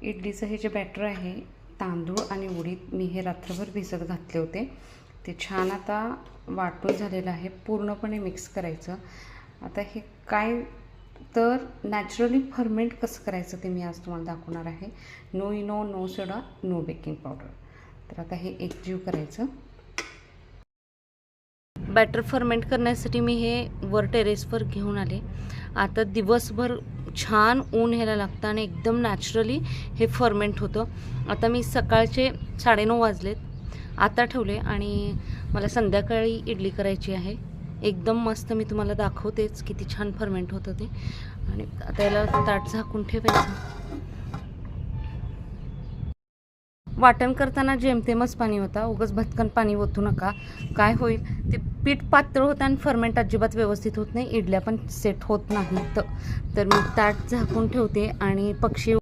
इडलीचं हे जे बॅटर आहे, तांदूळ आणि उडीद मी हे रात्रभर भिजत घातले होते. ते छान आता वाटून झालेलं आहे. पूर्णपणे मिक्स करायचं. आता हे काय तर नॅचरली फर्मेंट कसं करायचं ते मी आज तुम्हाला दाखवणार आहे. नो इनो, नो सोडा, नो बेकिंग पावडर. तर आता हे एकजीव करायचं. बॅटर फर्मेंट करण्यासाठी मी हे वर टेरेसवर घेऊन आले. आता दिवसभर छान ऊन ह्याला लागतं आणि एकदम नॅचरली हे फर्मेंट होतं. आता मी सकाळचे 9:30 वाजलेत आता ठेवले आणि मला संध्याकाळी इडली करायची आहे. एकदम मस्त मी तुम्हाला दाखवतेच किती छान फर्मेंट होतं ते. आणि आता याला ताट झाकून ठेवायचं. वाटण करताना जेमतेमच पाणी होता, उगाच भटकन पाणी ओतू नका. काय होईल ते पीठ पातळ होतं आणि फर्मेंट अजिबात व्यवस्थित होत नाही, इडल्या पण सेट होत नाहीत. तर मी ताट झाकून ठेवते आणि पक्षी